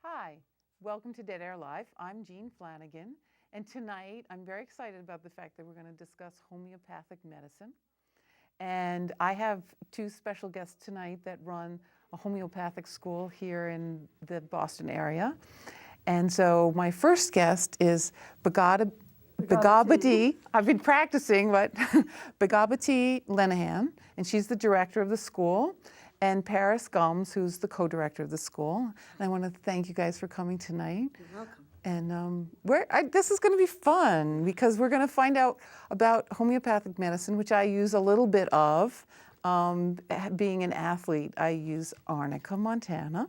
Hi, welcome to Dead Air Live. I'm Jean Flanagan, and tonight I'm very excited about the fact that we're going to discuss homeopathic medicine. And I have two special guests tonight that run a homeopathic school here in the Boston area. And so my first guest is Begabati. I've been practicing, but Begabati Lenahan, and she's the director of the school, and Paris Gums, who's the co-director of the school. And I want to thank you guys for coming tonight. You're welcome. And this is going to be fun because we're going to find out about homeopathic medicine, which I use a little bit of. Being an athlete, I use Arnica montana,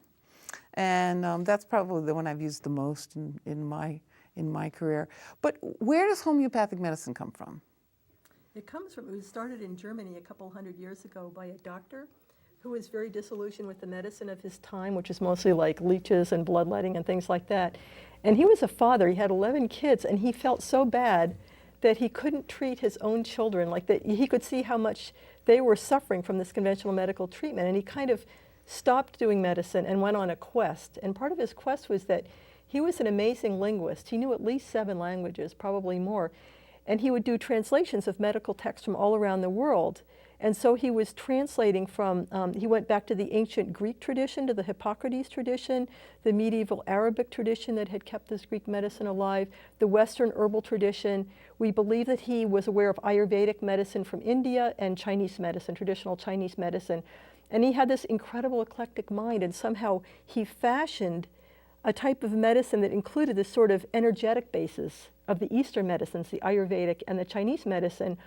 and that's probably the one I've used the most in my career. But where does homeopathic medicine come from? It was started in Germany a couple hundred years ago by a doctor who was very disillusioned with the medicine of his time, which is mostly like leeches and bloodletting and things like that. And he was a father, he had 11 kids, and he felt so bad that he couldn't treat his own children, he could see how much they were suffering from this conventional medical treatment, and he kind of stopped doing medicine and went on a quest. And part of his quest was that he was an amazing linguist. He knew at least 7 languages, probably more, and he would do translations of medical texts from all around the world. And so he was translating from, he went back to the ancient Greek tradition, to the Hippocrates tradition, the medieval Arabic tradition that had kept this Greek medicine alive, the Western herbal tradition. We believe that he was aware of Ayurvedic medicine from India and Chinese medicine, traditional Chinese medicine. And he had this incredible eclectic mind, and somehow he fashioned a type of medicine that included this sort of energetic basis of the Eastern medicines, the Ayurvedic and the Chinese medicine,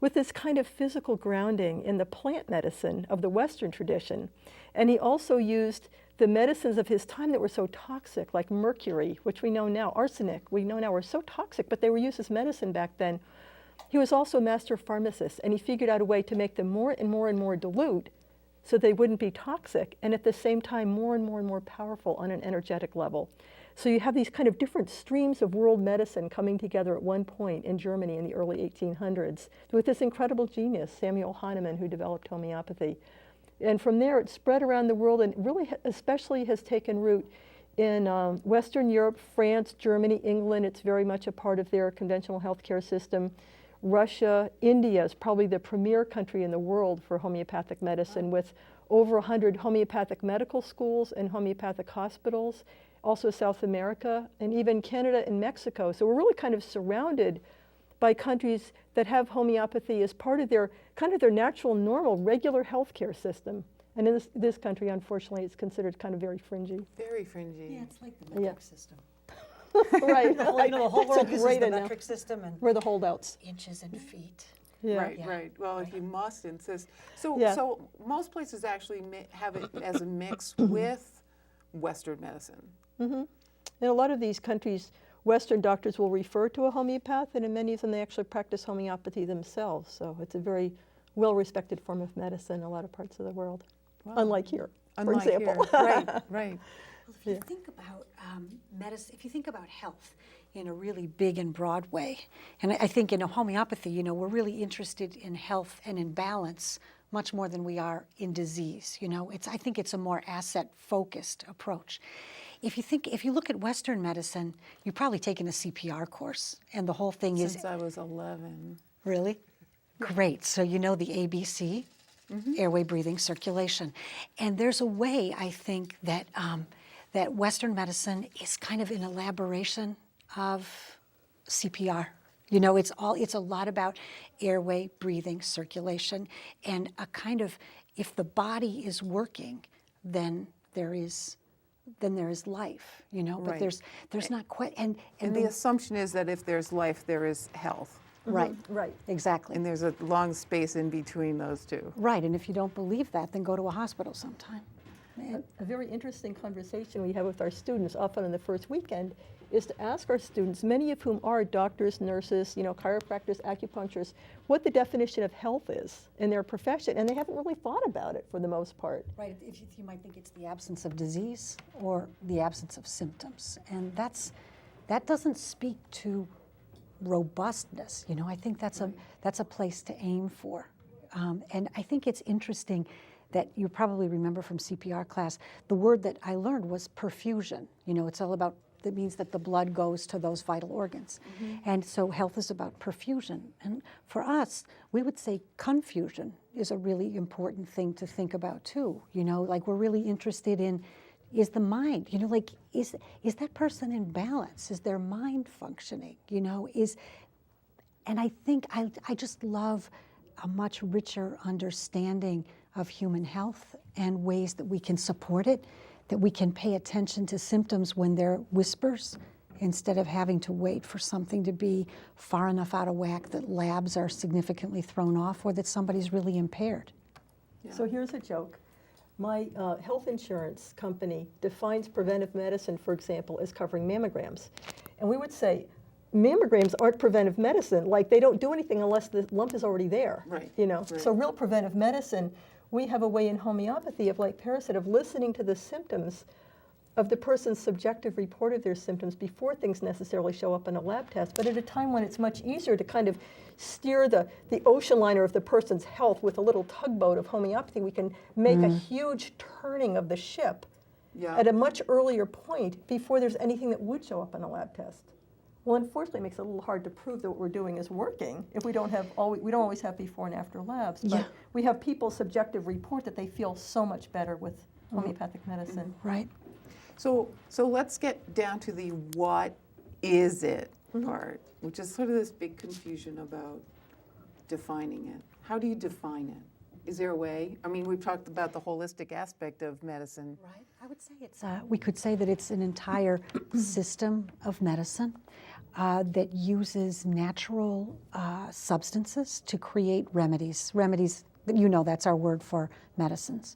with this kind of physical grounding in the plant medicine of the Western tradition. And he also used the medicines of his time that were so toxic, like mercury, which we know now, arsenic, we know now were so toxic, but they were used as medicine back then. He was also a master pharmacist, and he figured out a way to make them more and more and more dilute so they wouldn't be toxic, and at the same time more and more and more powerful on an energetic level. So you have these kind of different streams of world medicine coming together at one point in Germany in the early 1800s with this incredible genius, Samuel Hahnemann, who developed homeopathy. And from there it spread around the world, and really especially has taken root in Western Europe, France, Germany, England. It's very much a part of their conventional healthcare system. Russia, India is probably the premier country in the world for homeopathic medicine, with over 100 homeopathic medical schools and homeopathic hospitals. Also South America, and even Canada and Mexico. So we're really kind of surrounded by countries that have homeopathy as part of their natural, normal, regular healthcare system. And in this country, unfortunately, it's considered kind of very fringy. Very fringy. Yeah, it's like the metric system. Right. The whole world uses the metric system, and we're the holdouts. Inches and feet. Yeah. Right, right. Well, if you must insist. So, Yeah. so most places actually have it as a mix with Western medicine. Mm-hmm. In a lot of these countries, Western doctors will refer to a homeopath, and in many of them they actually practice homeopathy themselves. So it's a very well-respected form of medicine in a lot of parts of the world, unlike here, for example. Here. Right, right. Well, if you think about medicine, if you think about health in a really big and broad way, and I think in homeopathy, we're really interested in health and in balance much more than we are in disease. I think it's a more asset-focused approach. If you look at Western medicine, you've probably taken a CPR course, and the whole thing is... Since I was 11. Really? Great. So you know the ABC, airway, breathing, circulation. And there's a way, I think, that that Western medicine is kind of an elaboration of CPR. It's a lot about airway, breathing, circulation, and a kind of, if the body is working, then there is life, but Right. there's not quite, and the assumption is that if there's life, there is health. right, Right. exactly. And there's a long space in between those two. Right, and if you don't believe that, then go to a hospital sometime. A very interesting conversation we have with our students often on the first weekend is to ask our students, many of whom are doctors, nurses, chiropractors, acupuncturists, what the definition of health is in their profession, and they haven't really thought about it for the most part. Right, if you might think it's the absence of disease or the absence of symptoms, and that doesn't speak to robustness. I think that's a place to aim for, and I think it's interesting that you probably remember from CPR class. The word that I learned was perfusion. You know, it's all about, that means that the blood goes to those vital organs. And so health is about perfusion. And for us, we would say confusion is a really important thing to think about too. You know, like we're really interested in, is the mind, you know, like, is that person in balance? Is their mind functioning? You know, and I think I just love a much richer understanding of human health and ways that we can support it, that we can pay attention to symptoms when they're whispers instead of having to wait for something to be far enough out of whack that labs are significantly thrown off or that somebody's really impaired. Yeah. So here's a joke. My health insurance company defines preventive medicine, for example, as covering mammograms. And we would say, mammograms aren't preventive medicine. Like, they don't do anything unless the lump is already there. Right. You know. Right. So real preventive medicine, we have a way in homeopathy of, like Para said, of listening to the symptoms of the person's subjective report of their symptoms before things necessarily show up in a lab test, but at a time when it's much easier to kind of steer the ocean liner of the person's health with a little tugboat of homeopathy. We can make a huge turning of the ship at a much earlier point before there's anything that would show up in a lab test. Well, unfortunately, it makes it a little hard to prove that what we're doing is working if we don't always have before and after labs. But we have people's subjective report that they feel so much better with homeopathic medicine. Right. So let's get down to the what is it part, which is sort of this big confusion about defining it. How do you define it? Is there a way? I mean, we've talked about the holistic aspect of medicine. Right. I would say it's, we could say that it's an entire system of medicine that uses natural substances to create remedies. Remedies, you know, that's our word for medicines,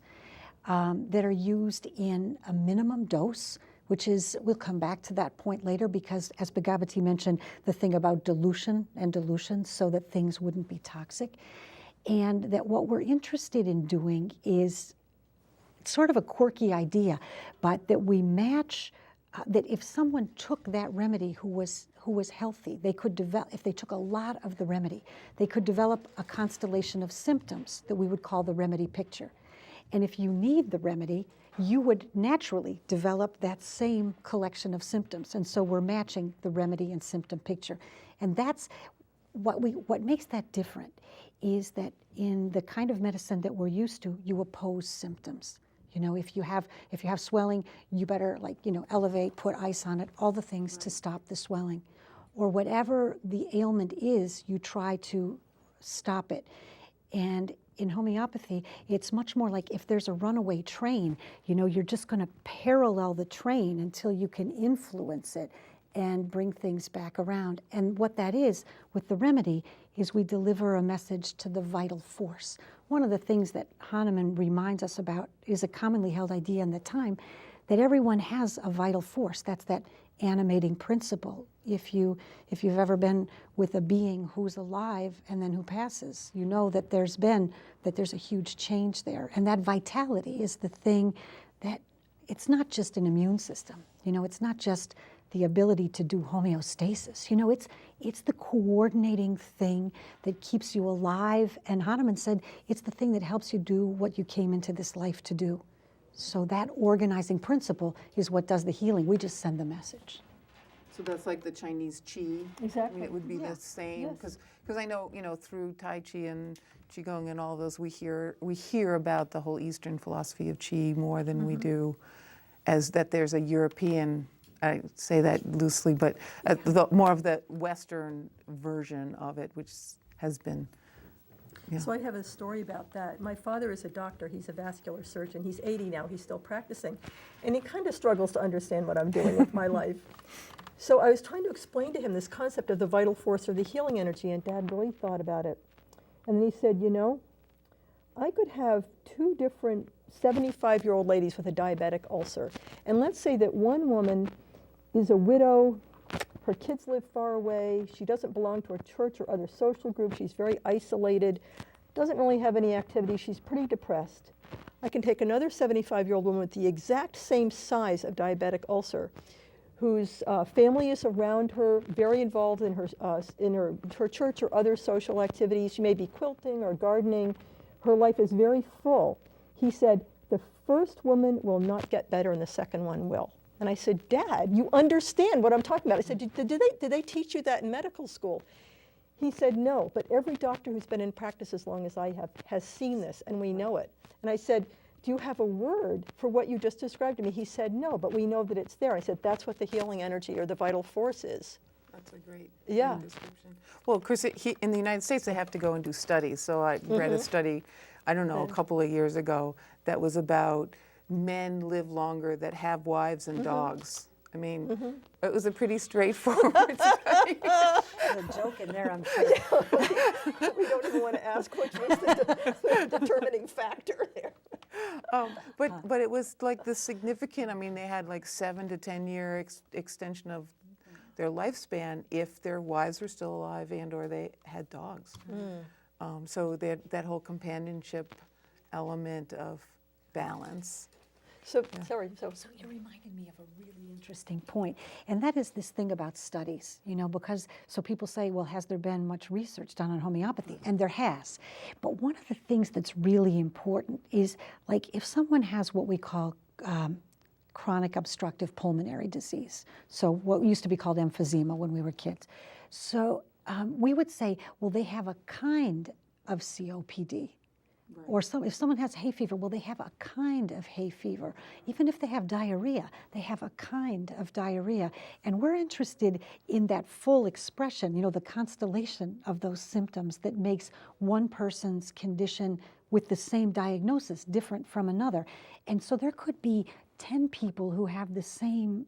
that are used in a minimum dose, which is, we'll come back to that point later because, as Bhagavati mentioned, the thing about dilution and dilution so that things wouldn't be toxic. And that what we're interested in doing is sort of a quirky idea, but that we match, that if someone took that remedy who was healthy, they could develop, if they took a lot of the remedy, they could develop a constellation of symptoms that we would call the remedy picture. And if you need the remedy, you would naturally develop that same collection of symptoms. And so we're matching the remedy and symptom picture. And that's what makes that different is that in the kind of medicine that we're used to, you oppose symptoms. You know, if you have swelling, you better, like, you know, elevate, put ice on it, all the things to stop the swelling. Or whatever the ailment is, you try to stop it. And in homeopathy, it's much more like if there's a runaway train, you know, you're just going to parallel the train until you can influence it and bring things back around. And what that is with the remedy is we deliver a message to the vital force. One of the things that Hahnemann reminds us about is a commonly held idea in the time that everyone has a vital force. That's that animating principle. If you've ever been with a being who's alive and then who passes, you know that there's a huge change there. And that vitality is the thing that, it's not just an immune system. You know, it's not just the ability to do homeostasis. You know, it's the coordinating thing that keeps you alive. And Hahnemann said it's the thing that helps you do what you came into this life to do. So that organizing principle is what does the healing. We just send the message. So that's like the Chinese Qi. Exactly. I mean, it would be the same because I know, you know, through Tai Chi and Qigong and all those, we hear about the whole Eastern philosophy of Qi more than we do, as that there's a European. I say that loosely, but more of the Western version of it, which has been. Yeah. So I have a story about that. My father is a doctor. He's a vascular surgeon. He's 80 now. He's still practicing. And he kind of struggles to understand what I'm doing with my life. So I was trying to explain to him this concept of the vital force or the healing energy, and Dad really thought about it. And then he said, you know, I could have two different 75-year-old ladies with a diabetic ulcer. And let's say that one woman is a widow, her kids live far away, she doesn't belong to a church or other social group, she's very isolated, doesn't really have any activity, she's pretty depressed. I can take another 75-year-old woman with the exact same size of diabetic ulcer, whose family is around her, very involved in her church or other social activities. She may be quilting or gardening. Her life is very full. he said, the first woman will not get better and the second one will. And I said, Dad, you understand what I'm talking about. I said, did they teach you that in medical school? He said, no, but every doctor who's been in practice as long as I have has seen this, and we know it. And I said, do you have a word for what you just described to me? He said, no, but we know that it's there. I said, that's what the healing energy or the vital force is. That's a great Yeah. description. Well, Chris, in the United States, they have to go and do studies. So I read a study, I don't know, a couple of years ago that was about men live longer that have wives and dogs. I mean, it was a pretty straightforward study. There's a joke in there, I'm sure. We don't even want to ask which was the determining factor there. But it was like the significant, I mean, they had like 7 to 10 year extension of their lifespan if their wives were still alive and or they had dogs. So that whole companionship element of balance. So, sorry. So you reminded me of a really interesting point, and that is this thing about studies, you know, because so people say, well, has there been much research done on homeopathy? And there has. But one of the things that's really important is, like, if someone has what we call chronic obstructive pulmonary disease, so what used to be called emphysema when we were kids. So we would say, well, they have a kind of COPD. Right. Or if someone has hay fever, well, they have a kind of hay fever. Even if they have diarrhea, they have a kind of diarrhea. And we're interested in that full expression, you know, the constellation of those symptoms that makes one person's condition with the same diagnosis different from another. And so there could be 10 people who have the same,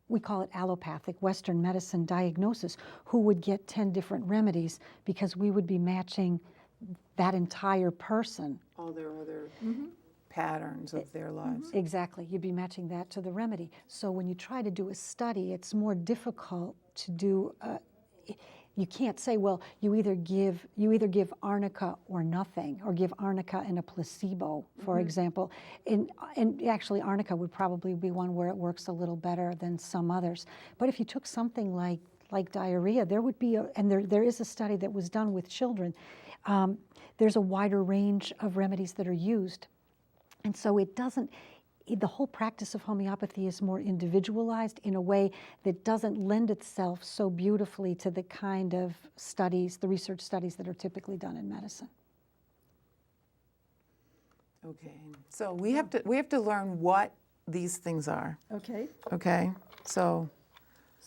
we call it allopathic, Western medicine diagnosis, who would get 10 different remedies because we would be matching that entire person. All their other patterns of their lives. Exactly, you'd be matching that to the remedy. So when you try to do a study, it's more difficult to do. You can't say, well, you either give arnica or nothing, or give arnica and a placebo, for example. And actually, arnica would probably be one where it works a little better than some others. But if you took something like diarrhea, there would be there is a study that was done with children. There's a wider range of remedies that are used. And so the whole practice of homeopathy is more individualized in a way that doesn't lend itself so beautifully to the kind of studies, the research studies that are typically done in medicine. Okay, so we have to learn what these things are. Okay. Okay, so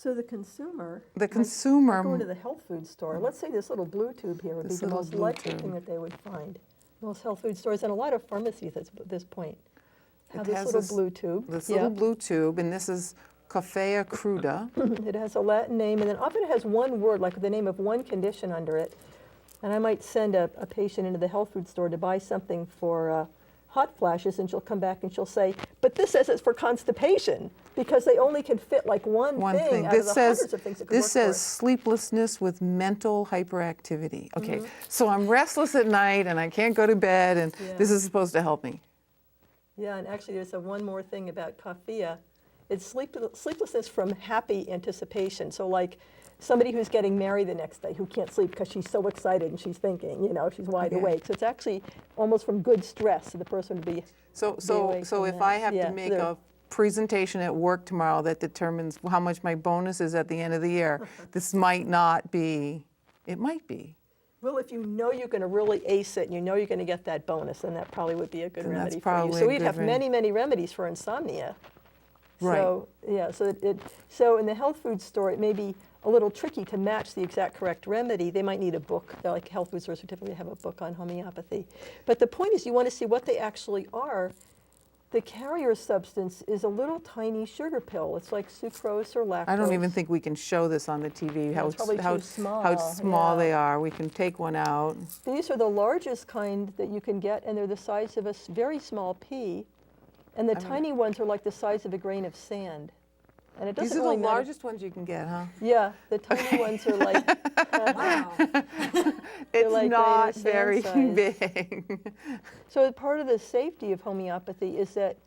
the consumer. the consumer. Go into the health food store. Let's say this little blue tube here would be This the little most blue likely tube. thing that they would find. Most health food stores and a lot of pharmacies at this point have It this has little this- blue tube. This Yeah. little blue tube, and this is Coffea cruda. It has a Latin name, and then often it has one word, like the name of one condition under it. And I might send a patient into the health food store to buy something for hot flashes, and she'll come back and she'll say, but this says it's for constipation, because they only can fit like one thing out of the hundreds of things it could This work says for. sleeplessness with mental hyperactivity. Okay, so I'm restless at night and I can't go to bed, and this is supposed to help me. Yeah, and actually there's one more thing about coffea. It's sleeplessness from happy anticipation. So like somebody who's getting married the next day who can't sleep because she's so excited and she's thinking, you know, she's wide Okay. awake. So it's actually almost from good stress for the person to be So awake so from if that. I have Yeah, to make there. a presentation at work tomorrow that determines how much my bonus is at the end of the year, this might not be, it might be. Well, if you know you're going to really ace it and you know you're going to get that bonus, then that probably would be a good Then that's remedy for you. probably So a we'd good have remedy. many, many remedies for insomnia. Right. So, yeah, so in the health food store, it may be a little tricky to match the exact correct remedy. They might need a book. They're like health food stores typically have a book on homeopathy. But the point is you want to see what they actually are. The carrier substance is a little tiny sugar pill. It's like sucrose or lactose. I don't even think we can show this on the TV, it's probably how too small, small yeah. they are. We can take one out. These are the largest kind that you can get, and they're the size of a very small pea. And the tiny ones are like the size of a grain of sand. And it doesn't These are really the matter. largest ones you can get, huh? Yeah, the tiny ones are like, Wow. It's like not grain of very sand big. so part of the safety of homeopathy is that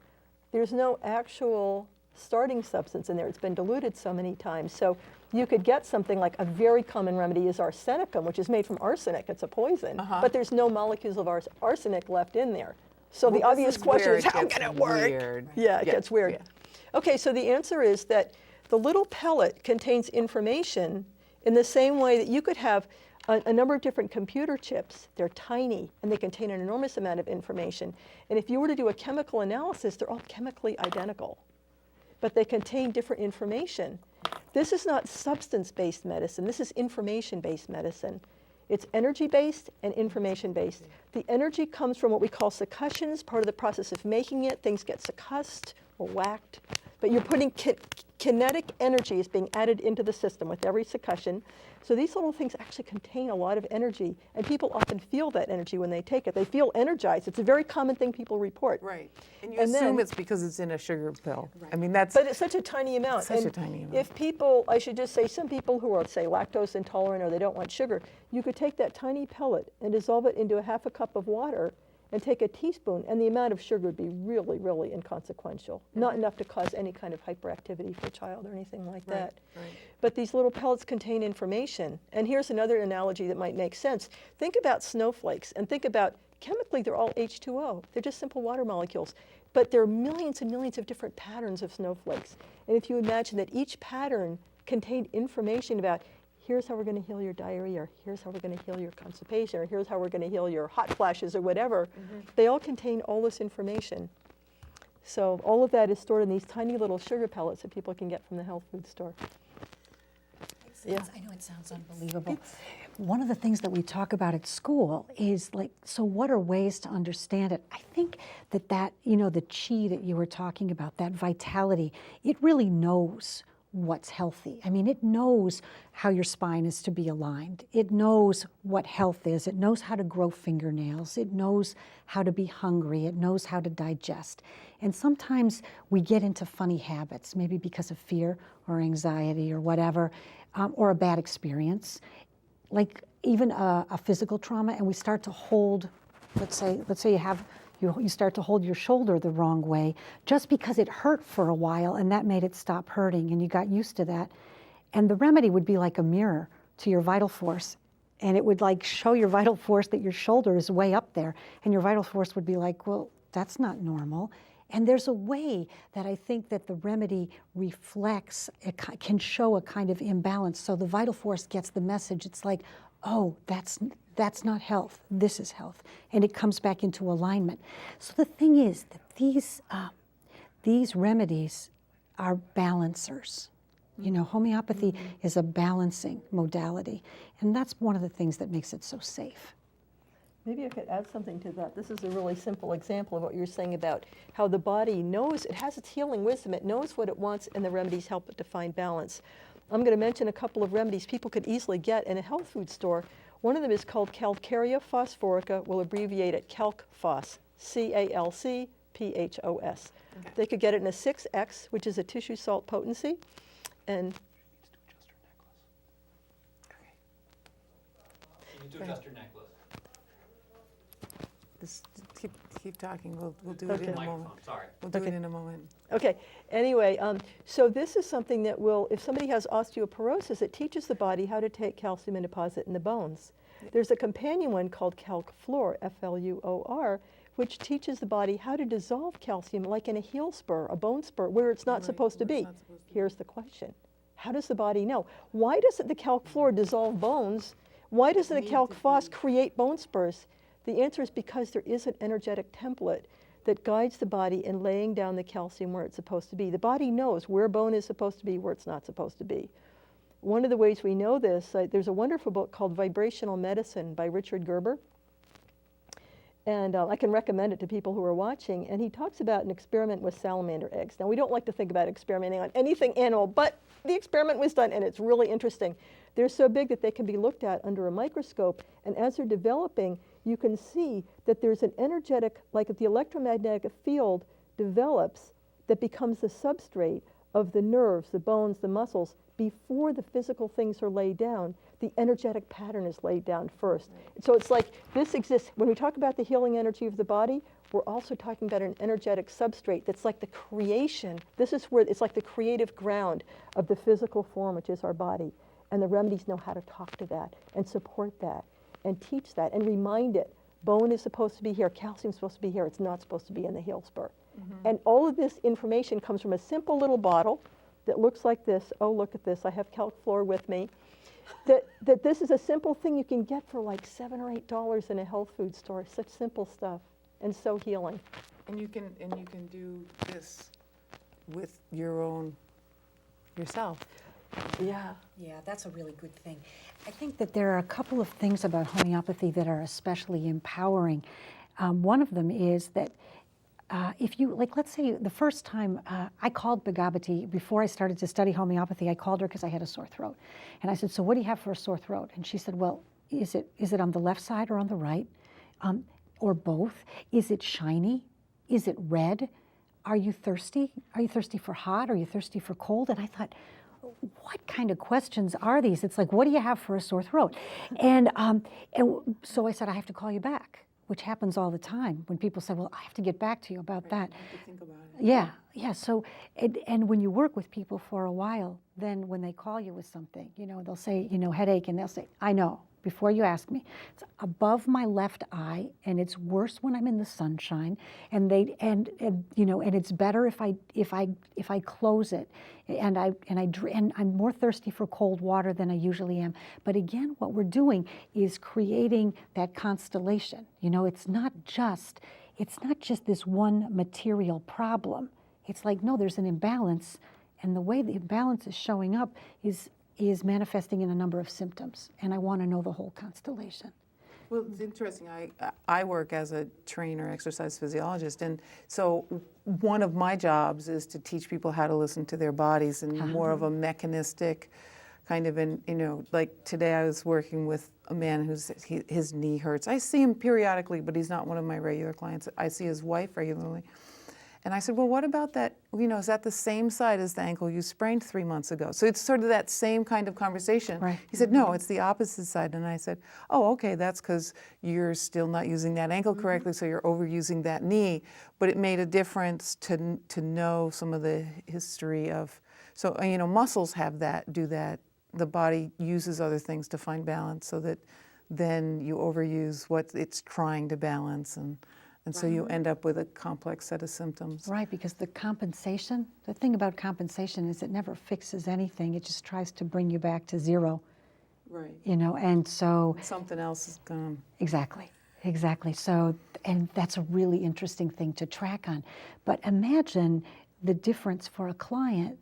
there's no actual starting substance in there. It's been diluted so many times. So you could get something like a very common remedy is arsenicum, which is made from arsenic. It's a poison, but there's no molecules of arsenic left in there. So the Well, this obvious is question where is, it how gets can it work? weird. Yeah, it gets weird. yeah. Okay, so the answer is that the little pellet contains information in the same way that you could have a number of different computer chips. They're tiny and they contain an enormous amount of information. And if you were to do a chemical analysis, they're all chemically identical, but they contain different information. This is not substance-based medicine. This is information-based medicine. It's energy-based and information-based. The energy comes from what we call succussions, part of the process of making it. Things get succussed or whacked. But you're putting kinetic energy is being added into the system with every succussion. So these little things actually contain a lot of energy. And people often feel that energy when they take it. They feel energized. It's a very common thing people report. Right. And you And assume then- it's because it's in a sugar pill. I mean, that's But it's such a tiny amount. Such a And tiny amount. if people, I should just say, some people who are, say, lactose intolerant or they don't want sugar, you could take that tiny pellet and dissolve it into a half a cup of water and take a teaspoon, and the amount of sugar would be really, really inconsequential. Not enough to cause any kind of hyperactivity for a child or anything like that. right. But these little pellets contain information. And here's another analogy that might make sense. Think about snowflakes and think about, chemically, they're all H2O. They're just simple water molecules. But there are millions and millions of different patterns of snowflakes. And if you imagine that each pattern contained information about, here's how we're going to heal your diarrhea, or here's how we're going to heal your constipation, or here's how we're going to heal your hot flashes, or whatever, they all contain all this information. So all of that is stored in these tiny little sugar pellets that people can get from the health food store. Yeah. I know it sounds unbelievable. One of the things that we talk about at school is like, so what are ways to understand it? I think that, you know, the chi that you were talking about, that vitality, it really knows what's healthy. I mean, it knows how your spine is to be aligned. It knows what health is. It knows how to grow fingernails. It knows how to be hungry. It knows how to digest. And sometimes we get into funny habits, maybe because of fear or anxiety or whatever, or a bad experience, like even a physical trauma, and we start to hold, let's say you start to hold your shoulder the wrong way just because it hurt for a while and that made it stop hurting and you got used to that. And the remedy would be like a mirror to your vital force. And it would like show your vital force that your shoulder is way up there. And your vital force would be like, well, that's not normal. And there's a way that I think that the remedy reflects, it can show a kind of imbalance. So the vital force gets the message. It's like, oh, that's not health, this is health. And it comes back into alignment. So the thing is that these remedies are balancers. You know, homeopathy is a balancing modality. And that's one of the things that makes it so safe. Maybe I could add something to that. This is a really simple example of what you were saying about how the body knows, it has its healing wisdom, it knows what it wants, and the remedies help it to find balance. I'm going to mention a couple of remedies people could easily get in a health food store. One of them is called Calcarea phosphorica. We'll abbreviate it CalcPhos, CalcPhos. Okay. They could get it in a 6X, which is a tissue salt potency. And You need to adjust your necklace. Just keep talking. We'll do it in a moment. Microphone, sorry. We'll do Okay. it in a moment. okay, anyway, so this is something that will, if somebody has osteoporosis, it teaches the body how to take calcium and deposit in the bones. There's a companion one called CalcFluor, F-L-U-O-R, which teaches the body how to dissolve calcium like in a heel spur, a bone spur, where it's not Right, supposed to where it's be. not supposed to be. Here's the question. How does the body know? Why doesn't the CalcFluor dissolve bones? Why doesn't the need to CalcPhos be- create bone spurs? The answer is because there is an energetic template that guides the body in laying down the calcium where it's supposed to be. The body knows where bone is supposed to be, where it's not supposed to be. One of the ways we know this, there's a wonderful book called Vibrational Medicine by Richard Gerber. And I can recommend it to people who are watching. And he talks about an experiment with salamander eggs. Now, we don't like to think about experimenting on anything animal, but the experiment was done, and it's really interesting. They're so big that they can be looked at under a microscope. And as they're developing, you can see that there's an energetic, like if the electromagnetic field develops, that becomes the substrate of the nerves, the bones, the muscles, before the physical things are laid down. The energetic pattern is laid down first. So it's like this exists. When we talk about the healing energy of the body, we're also talking about an energetic substrate that's like the creation. This is where it's like the creative ground of the physical form, which is our body. And the remedies know how to talk to that and support that and teach that and remind it bone is supposed to be here, calcium is supposed to be here, it's not supposed to be in the heel spur. And all of this information comes from a simple little bottle that looks like this. Oh, look at this, I have calc floor with me. That this is a simple thing you can get for like $7 or $8 in a health food store. Such simple stuff and so healing. And you can do this with yourself. Yeah. Yeah, that's a really good thing. I think that there are a couple of things about homeopathy that are especially empowering. One of them is that if you, like, let's say the first time I called Begabati, before I started to study homeopathy, I called her because I had a sore throat. And I said, so what do you have for a sore throat? And she said, well, is it on the left side or on the right? Or both? Is it shiny? Is it red? Are you thirsty? Are you thirsty for hot? Are you thirsty for cold? And I thought, what kind of questions are these? It's like, what do you have for a sore throat? And so I said, I have to call you back, which happens all the time when people say, well, I have to get back to you about that. You have to think about it. Yeah. So, and when you work with people for a while, then when they call you with something, they'll say, headache, and they'll say, I know, before you ask me, it's above my left eye, and it's worse when I'm in the sunshine, and it's better if I close it, and I'm more thirsty for cold water than I usually am. But again, what we're doing is creating that constellation. It's not just this one material problem. It's like, no, there's an imbalance, and the way the imbalance is showing up is manifesting in a number of symptoms, and I want to know the whole constellation. Well, it's interesting. I work as a trainer, exercise physiologist, and so one of my jobs is to teach people how to listen to their bodies in more of a mechanistic kind of, like today I was working with a man his knee hurts. I see him periodically, but he's not one of my regular clients. I see his wife regularly. And I said, well, what about that, is that the same side as the ankle you sprained 3 months ago? So it's sort of that same kind of conversation. Right. He said, no, it's the opposite side. And I said, oh, okay, that's because you're still not using that ankle correctly, so you're overusing that knee. But it made a difference to know some of the history of, so, muscles do that. The body uses other things to find balance, so that then you overuse what it's trying to balance, and so you end up with a complex set of symptoms. Right, because the thing about compensation is it never fixes anything. It just tries to bring you back to zero. Right. And so... Something else is gone. Exactly. So, and that's a really interesting thing to track on. But imagine the difference for a client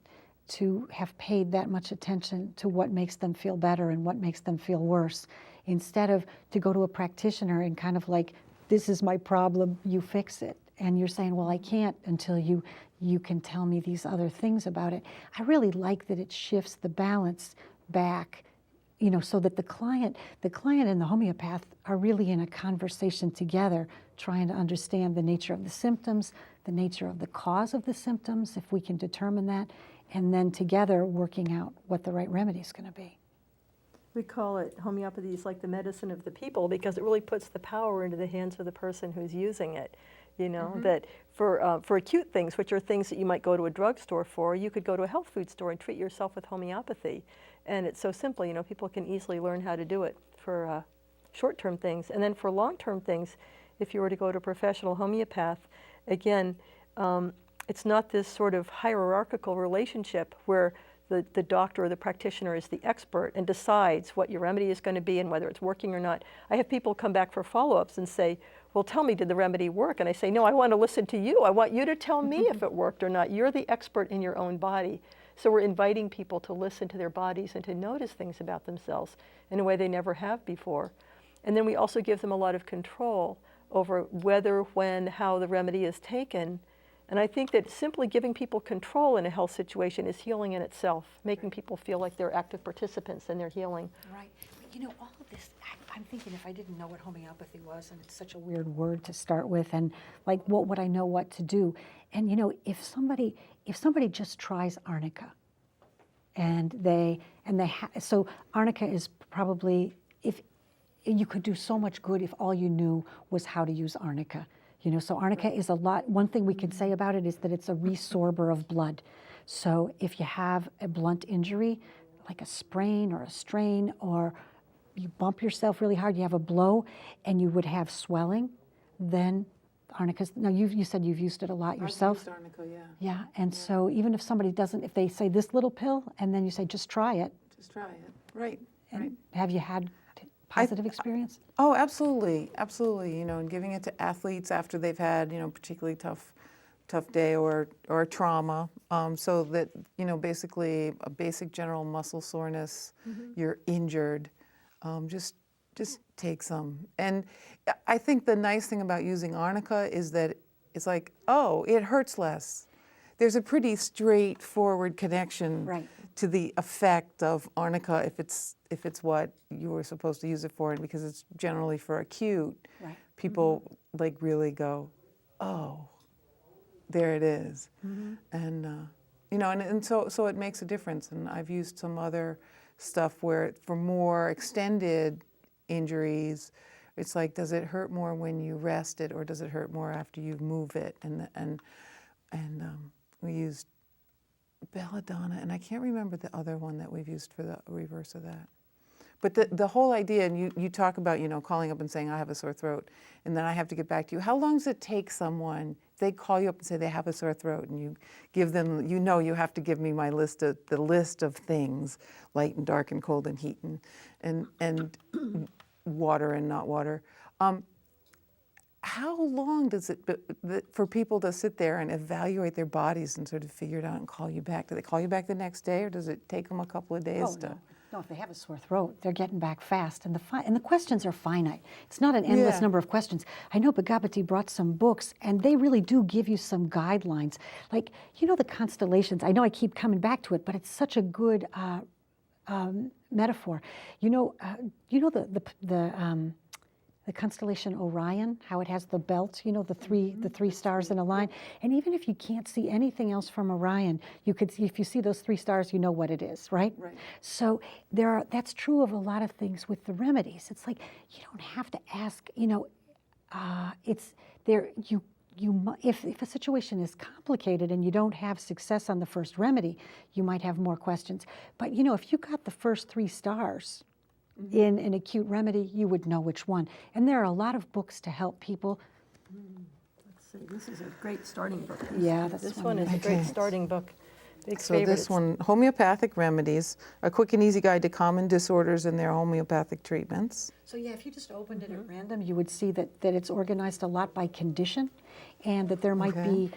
to have paid that much attention to what makes them feel better and what makes them feel worse, instead of to go to a practitioner and kind of like, this is my problem, you fix it. And you're saying, well, I can't until you can tell me these other things about it. I really like that it shifts the balance back, so that the client and the homeopath are really in a conversation together, trying to understand the nature of the symptoms, the nature of the cause of the symptoms, if we can determine that, and then together working out what the right remedy is going to be. We call it, homeopathy is like the medicine of the people, because it really puts the power into the hands of the person who's using it. That for acute things, which are things that you might go to a drugstore for, you could go to a health food store and treat yourself with homeopathy. And it's so simple, people can easily learn how to do it for short-term things. And then for long-term things, if you were to go to a professional homeopath, again, it's not this sort of hierarchical relationship where the doctor or the practitioner is the expert and decides what your remedy is going to be and whether it's working or not. I have people come back for follow-ups and say, well, tell me, did the remedy work? And I say, no, I want to listen to you. I want you to tell me if it worked or not. You're the expert in your own body. So we're inviting people to listen to their bodies and to notice things about themselves in a way they never have before. And then we also give them a lot of control over whether, when, how the remedy is taken. And I think that simply giving people control in a health situation is healing in itself, making people feel like they're active participants in their healing. Right. But all of this, I'm thinking if I didn't know what homeopathy was, and it's such a weird word to start with, and like, what would I know what to do? And if somebody just tries arnica, so arnica is probably, if you could do so much good if all you knew was how to use arnica. So arnica is one thing we could say about it is that it's a resorber of blood. So if you have a blunt injury, like a sprain or a strain, or you bump yourself really hard, you have a blow, and you would have swelling, then arnica's, now you said you've used it a lot yourself. I've used arnica, yeah. Yeah, and so even if somebody doesn't, if they say this little pill, and then you say, just try it, Just try it. Right, and right. have you had positive experience? Oh, absolutely, absolutely. And giving it to athletes after they've had, particularly tough day or trauma, so that, basically a basic general muscle soreness, you're injured, just take some. And I think the nice thing about using arnica is that it's like, oh, it hurts less. There's a pretty straightforward connection Right. to the effect of arnica if it's what you were supposed to use it for, and because it's generally for acute, Right. people like really go, oh, there it is. And and so it makes a difference. And I've used some other stuff where for more extended injuries, it's like, does it hurt more when you rest it, or does it hurt more after you move it? And we used belladonna, and I can't remember the other one that we've used for the reverse of that. But the whole idea, and you talk about, calling up and saying, I have a sore throat, and then I have to get back to you. How long does it take someone, if they call you up and say they have a sore throat, and you give them, you have to give me the list of things, light and dark and cold and heat and water and not water. How long does it, for people to sit there and evaluate their bodies and sort of figure it out and call you back? Do they call you back the next day, or does it take them a couple of days to? No, if they have a sore throat, they're getting back fast, and the questions are finite. It's not an endless number of questions. I know Bhagavati brought some books, and they really do give you some guidelines. Like, the constellations. I know I keep coming back to it, but it's such a good metaphor. The constellation Orion, how it has the belt, the three stars in a line. And even if you can't see anything else from Orion, you could see, if you see those 3 stars, you know what it is, right? Right. So that's true of a lot of things with the remedies. It's like, you don't have to ask, it's there, if a situation is complicated and you don't have success on the first remedy, you might have more questions. But if you got the first 3 stars, in an acute remedy, you would know which one. And there are a lot of books to help people. Let's see, this is a great starting book. Yeah, that's This one one is a great starting book. Big So favorite. this one, Homeopathic Remedies, a quick and easy guide to common disorders and their homeopathic treatments. So yeah, if you just opened it at random, you would see that it's organized a lot by condition, and that there might be,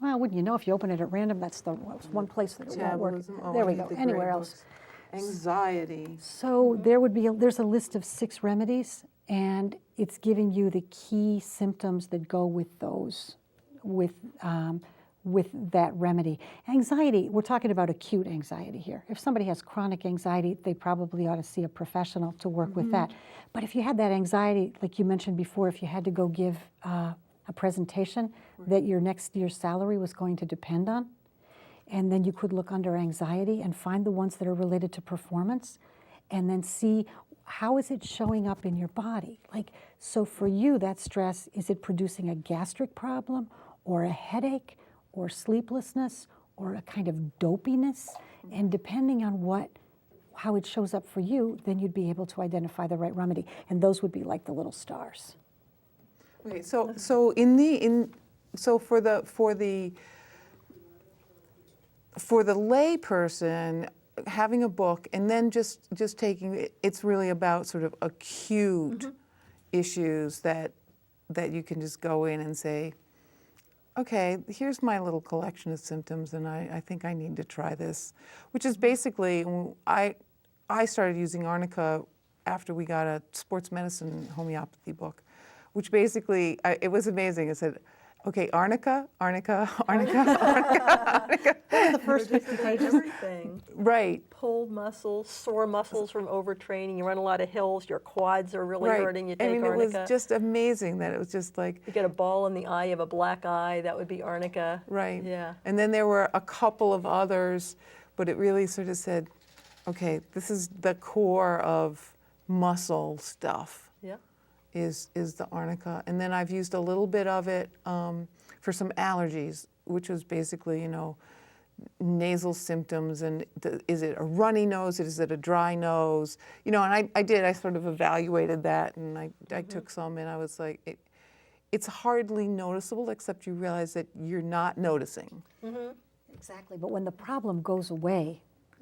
well, wouldn't you know, if you open it at random, that's the one place that it won't work. Metabolism. Oh, There I we need go, the anywhere gray else. books. Anxiety. So there's a list of 6 remedies, and it's giving you the key symptoms that go with those, with that remedy. Anxiety, we're talking about acute anxiety here. If somebody has chronic anxiety, they probably ought to see a professional to work with that. But if you had that anxiety, like you mentioned before, if you had to go give a presentation that your next year's salary was going to depend on, and then you could look under anxiety and find the ones that are related to performance, and then see how is it showing up in your body. Like, so for you, that stress, is it producing a gastric problem, or a headache, or sleeplessness, or a kind of dopiness? And depending on how it shows up for you, then you'd be able to identify the right remedy. And those would be like the little stars. Okay, so for the lay person, having a book and then just taking it, it's really about sort of acute issues that you can just go in and say, okay, here's my little collection of symptoms, and I think I need to try this, which is basically, I started using arnica after we got a sports medicine homeopathy book, which basically, it was amazing. It said, okay, arnica. The first 50 pages. Everything. Right. Pulled muscles, sore muscles from overtraining. You run a lot of hills. Your quads are really Right. hurting. You I take mean, arnica. it was just amazing that it was just like, You get a ball in the eye. You have a black eye. That would be arnica. right. Yeah. And then there were a couple of others, but it really sort of said, okay, this is the core of muscle stuff. Yeah. Is the arnica. And then I've used a little bit of it for some allergies, which was basically, nasal symptoms, and is it a runny nose, is it a dry nose? You know, and I sort of evaluated that, and I took some, and I was like, it's hardly noticeable, except you realize that you're not noticing. Exactly, but when the problem goes away,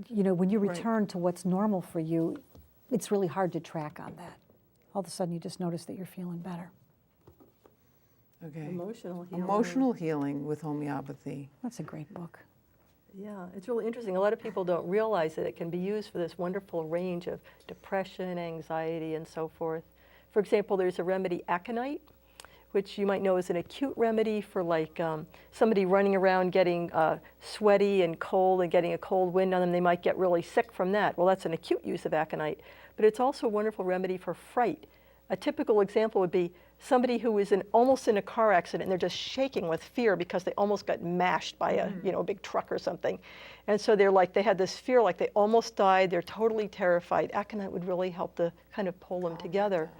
you know, when you Right. return to what's normal for you, it's really hard to track on that. All of a sudden, you just notice that you're feeling better. Okay. Emotional healing. Emotional healing with homeopathy. That's a great book. Yeah, it's really interesting. A lot of people don't realize that it can be used for this wonderful range of depression, anxiety, and so forth. For example, there's a remedy, aconite, which you might know is an acute remedy for like somebody running around getting sweaty and cold and getting a cold wind on them. They might get really sick from that. Well, that's an acute use of aconite. But it's also a wonderful remedy for fright. A typical example would be somebody who is almost in a car accident and they're just shaking with fear because they almost got mashed by a big truck or something. And so they had this fear like they almost died, they're totally terrified. Aconite would really help to kind of pull them together.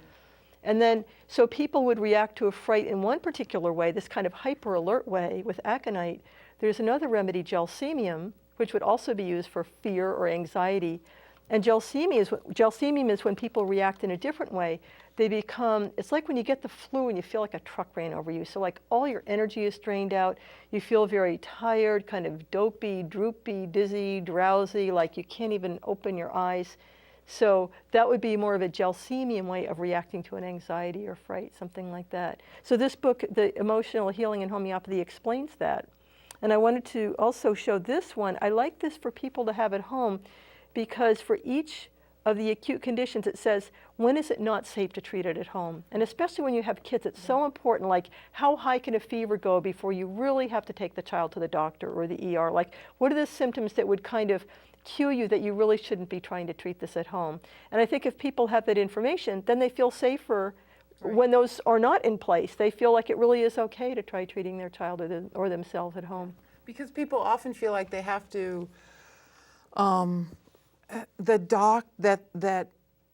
And then, so people would react to a fright in one particular way, this kind of hyper alert way with aconite. There's another remedy, gelsemium, which would also be used for fear or anxiety. And gelsemium is when people react in a different way. They become, it's like when you get the flu and you feel like a truck ran over you. So like all your energy is drained out. You feel very tired, kind of dopey, droopy, dizzy, drowsy, like you can't even open your eyes. So that would be more of a gelsemium way of reacting to an anxiety or fright, something like that. So this book, The Emotional Healing in Homeopathy, explains that. And I wanted to also show this one. I like this for people to have at home because for each of the acute conditions, it says, when is it not safe to treat it at home? And especially when you have kids, it's so important, like how high can a fever go before you really have to take the child to the doctor or the ER? Like, what are the symptoms that would kind of cue you that you really shouldn't be trying to treat this at home? And I think if people have that information, then they feel safer. Right. When those are not in place. They feel like it really is okay to try treating their child or themselves at home. Because people often feel like they have to,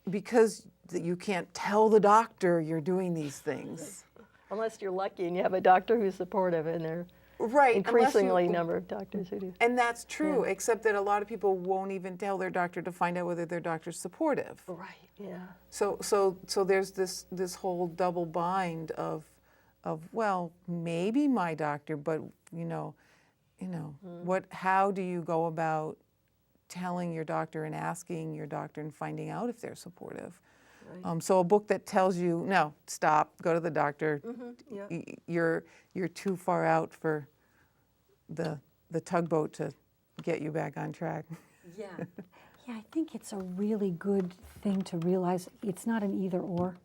because you can't tell the doctor you're doing these things. Unless you're lucky and you have a doctor who's supportive, and there are right, increasingly number of doctors who do. And that's true, except that a lot of people won't even tell their doctor to find out whether their doctor's supportive. Right, yeah. So there's this whole double bind of well, maybe my doctor, but how do you go about telling your doctor and asking your doctor and finding out if they're supportive? Right. So a book that tells you, no, stop, go to the doctor. You're too far out for the tugboat to get you back on track. Yeah. Yeah, I think it's a really good thing to realize it's not an either or.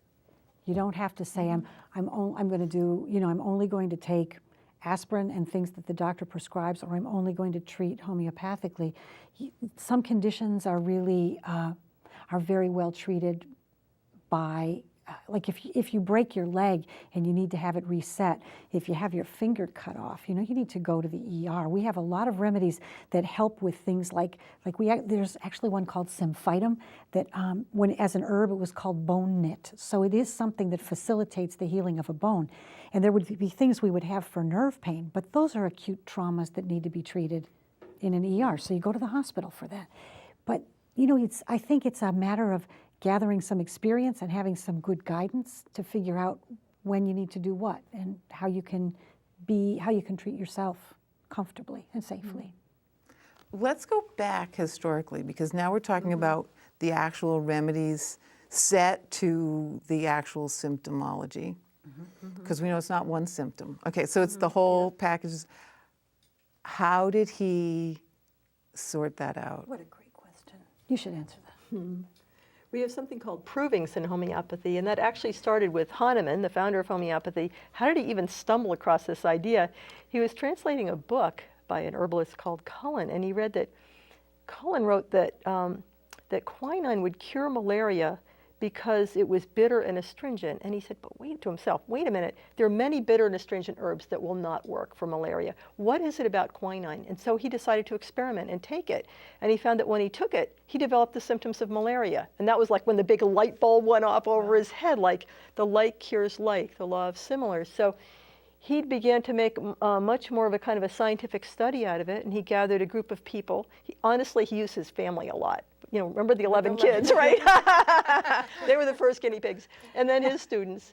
You don't have to say I'm going to do, I'm only going to take aspirin and things that the doctor prescribes, or I'm only going to treat homeopathically. Some conditions are really are very well treated by, like if you break your leg and you need to have it reset, if you have your finger cut off, you need to go to the ER. We have a lot of remedies that help with things like there's actually one called symphytum that when as an herb it was called bone knit. So it is something that facilitates the healing of a bone. And there would be things we would have for nerve pain, but those are acute traumas that need to be treated in an ER. So you go to the hospital for that. But I think it's a matter of gathering some experience and having some good guidance to figure out when you need to do what and how you can treat yourself comfortably and safely. Let's go back historically, because now we're talking about the actual remedies set to the actual symptomology, because we know it's not one symptom. Okay, so it's the whole package. How did he sort that out? What a great question. You should answer that. We have something called provings in homeopathy, and that actually started with Hahnemann, the founder of homeopathy. How did he even stumble across this idea? He was translating a book by an herbalist called Cullen, and he read that Cullen wrote that that quinine would cure malaria because it was bitter and astringent. And he said, but wait a minute, there are many bitter and astringent herbs that will not work for malaria. What is it about quinine? And so he decided to experiment and take it. And he found that when he took it, he developed the symptoms of malaria. And that was like when the big light bulb went off over his head, like the like cures like, the law of similars. So he began to make much more of a kind of a scientific study out of it, and he gathered a group of people. Honestly, he used his family a lot. You know, remember the 11 kids, right? They were the first guinea pigs. And then his students.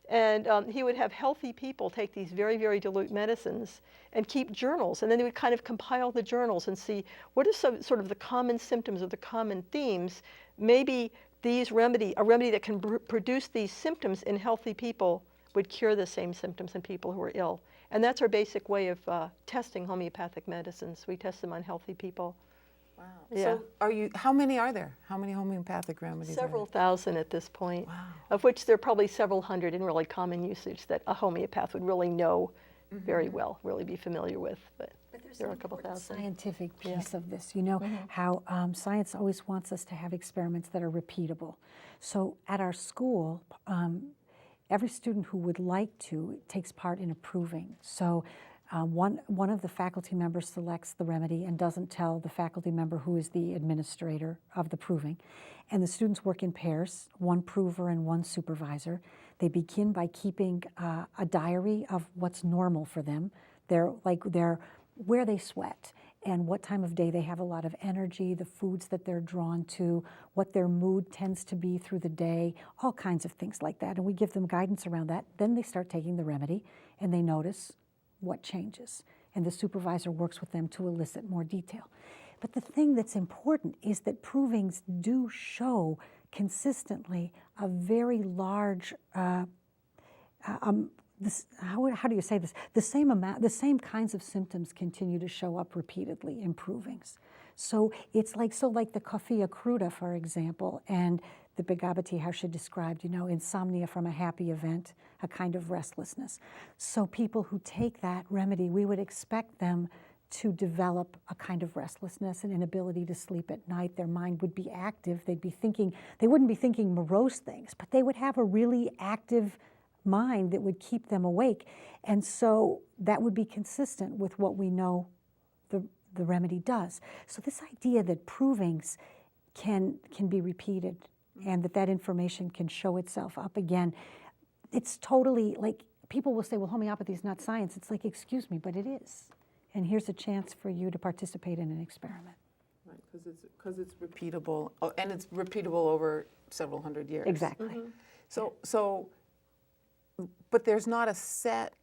And he would have healthy people take these very, very dilute medicines and keep journals. And then they would kind of compile the journals and see what are some sort of the common symptoms or the common themes. Maybe a remedy that can produce these symptoms in healthy people would cure the same symptoms in people who are ill. And that's our basic way of testing homeopathic medicines. We test them on healthy people. Wow. Yeah. So how many are there? How many homeopathic remedies Several are there? thousand at this point, Wow. of which there are probably several hundred in really common usage that a homeopath would really know very well, really be familiar with. But there's there are an a couple important thousand. scientific piece of this. You know how science always wants us to have experiments that are repeatable. So at our school, every student who would like to takes part in a proving. So one of the faculty members selects the remedy and doesn't tell the faculty member who is the administrator of the proving. And the students work in pairs, one prover and one supervisor. They begin by keeping a diary of what's normal for them. They're where they sweat and what time of day they have a lot of energy, the foods that they're drawn to, what their mood tends to be through the day, all kinds of things like that. And we give them guidance around that. Then they start taking the remedy and they notice what changes. And the supervisor works with them to elicit more detail. But the thing that's important is that provings do show consistently a very large how do you say this? The same kinds of symptoms continue to show up repeatedly in provings. So it's like the coffea cruda, for example, and the Bhagavati Harsha described, insomnia from a happy event, a kind of restlessness. So people who take that remedy, we would expect them to develop a kind of restlessness, an inability to sleep at night. Their mind would be active. They wouldn't be thinking morose things, but they would have a really active mind that would keep them awake. And so that would be consistent with what we know the remedy does. So this idea that provings can be repeated and that information can show itself up again, it's totally like, people will say, well, homeopathy is not science. It's like, excuse me, but it is. And here's a chance for you to participate in an experiment. Right, because it's repeatable, and it's repeatable over several hundred years. Exactly. But there's not a set,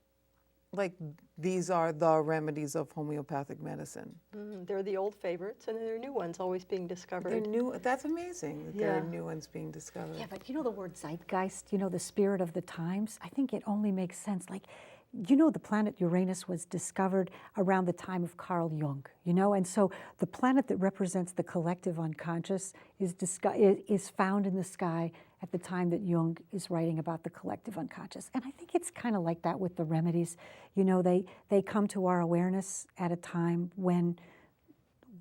like, these are the remedies of homeopathic medicine. They're the old favorites, and there are new ones always being discovered. They're new. That's amazing that there are new ones being discovered. Yeah, but the word zeitgeist, the spirit of the times, I think it only makes sense. Like, the planet Uranus was discovered around the time of Carl Jung, and so the planet that represents the collective unconscious is found in the sky at the time that Jung is writing about the collective unconscious. And I think it's kind of like that with the remedies. They come to our awareness at a time when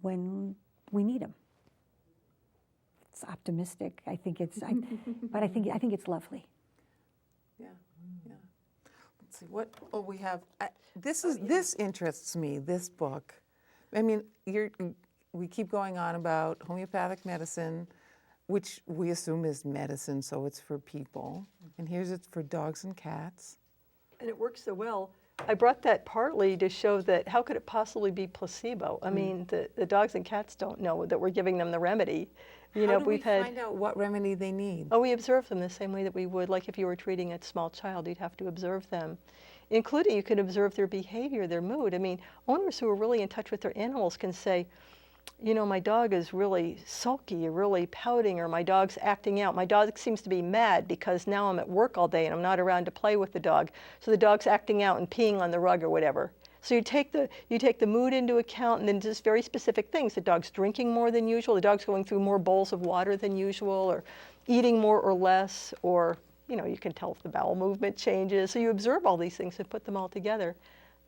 we need them. It's optimistic. I think it's, but I think it's lovely. Yeah. Let's see what we have. This interests me. This book. I mean, we keep going on about homeopathic medicine, which we assume is medicine, so it's for people. And here's it's for dogs and cats. And it works so well. I brought that partly to show that how could it possibly be placebo? I mean, the dogs and cats don't know that we're giving them the remedy. How do we find out what remedy they need? Oh, we observe them the same way that we would, like if you were treating a small child, you'd have to observe them. Including, you can observe their behavior, their mood. I mean, owners who are really in touch with their animals can say, my dog is really sulky or really pouting, or my dog's acting out. My dog seems to be mad because now I'm at work all day and I'm not around to play with the dog. So the dog's acting out and peeing on the rug or whatever. So you take the mood into account, and then just very specific things. The dog's drinking more than usual. The dog's going through more bowls of water than usual, or eating more or less, or you can tell if the bowel movement changes. So you observe all these things and put them all together.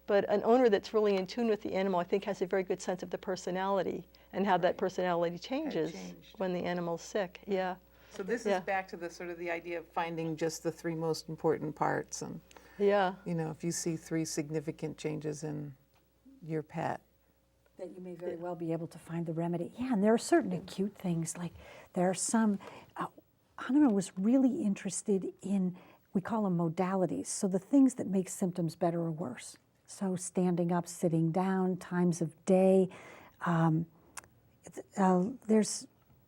But an owner that's really in tune with the animal, I think, has a very good sense of the personality and how that personality changes when the animal's sick. Yeah. So this is back to the idea of finding just the three most important parts, and if you see three significant changes in your pet, that you may very well be able to find the remedy. Yeah, and there are certain acute things, like there are some. Hannah was really interested in we call them modalities. So the things that make symptoms better or worse. So standing up, sitting down, times of day. There's,